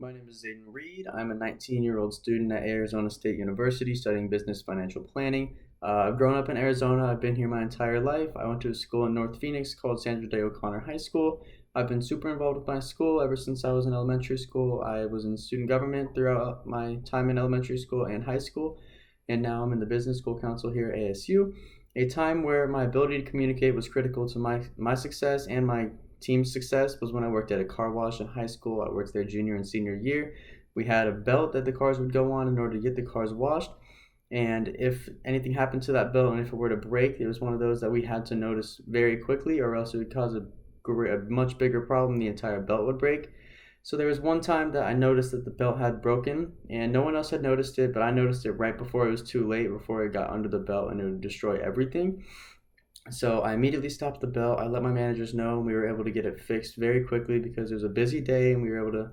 My name is Zayden Reed. I'm a 19-year-old student at Arizona State University studying business financial planning. I've grown up in Arizona. I've been here my entire life. I went to a school in North Phoenix called Sandra Day O'Connor High School. I've been super involved with my school ever since I was in elementary school. I was in student government throughout my time in elementary school and high school, and now I'm in the business school council here at ASU. A time where my ability to communicate was critical to my success and my team's success was when I worked at a car wash in high school. I worked there junior and senior year. We had a belt that the cars would go on in order to get the cars washed. And if anything happened to that belt and if it were to break, it was one of those that we had to notice very quickly, or else it would cause a much bigger problem. The entire belt would break. So there was one time that I noticed that the belt had broken, and no one else had noticed it, but I noticed it right before it was too late, before it got under the belt and it would destroy everything. So I immediately stopped the belt. I let my managers know, and we were able to get it fixed very quickly because it was a busy day, and we were able to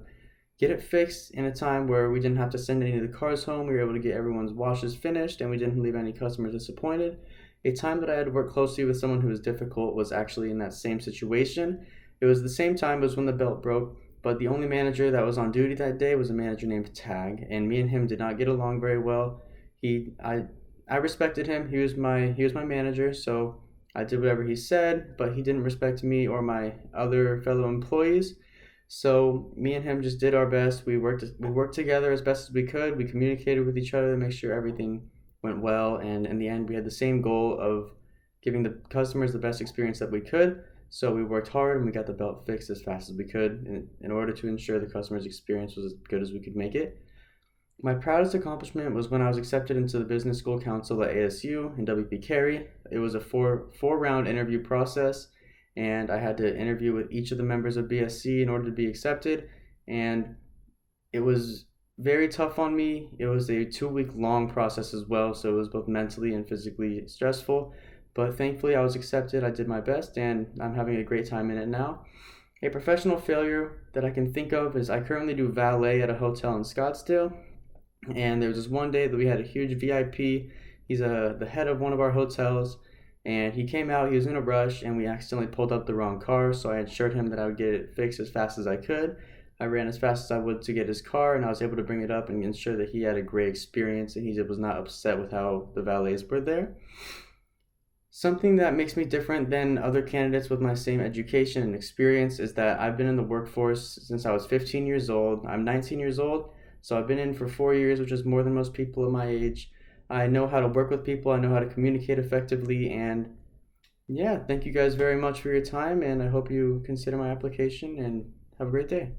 get it fixed in a time where we didn't have to send any of the cars home. We were able to get everyone's washes finished, and we didn't leave any customers disappointed. A time that I had to work closely with someone who was difficult was actually in that same situation. It was the same time as when the belt broke, but the only manager that was on duty that day was a manager named Tag, and me and him did not get along very well. He I respected him. He was my manager, so I did whatever he said, but he didn't respect me or my other fellow employees. So me and him just did our best. We worked together as best as we could. We communicated with each other to make sure everything went well, and in the end we had the same goal of giving the customers the best experience that we could. So we worked hard and we got the belt fixed as fast as we could in order to ensure the customer's experience was as good as we could make it. My proudest accomplishment was when I was accepted into the Business School Council at ASU in WP Carey. It was a four round interview process, and I had to interview with each of the members of BSC in order to be accepted. And it was very tough on me. It was a 2 week long process as well, so it was both mentally and physically stressful. But thankfully, I was accepted. I did my best, and I'm having a great time in it now. A professional failure that I can think of is I currently do valet at a hotel in Scottsdale, and there was this one day that we had a huge VIP. He's the head of one of our hotels, and he came out. He was in a rush, and we accidentally pulled up the wrong car. So I assured him that I would get it fixed as fast as I could. I ran as fast as I would to get his car, and I was able to bring it up and ensure that he had a great experience, and he was not upset with how the valets were there. Something that makes me different than other candidates with my same education and experience is that I've been in the workforce since I was 15 years old. I'm 19 years old, so I've been in for 4 years, which is more than most people of my age. I know how to work with people, I know how to communicate effectively, and yeah, thank you guys very much for your time, and I hope you consider my application and have a great day.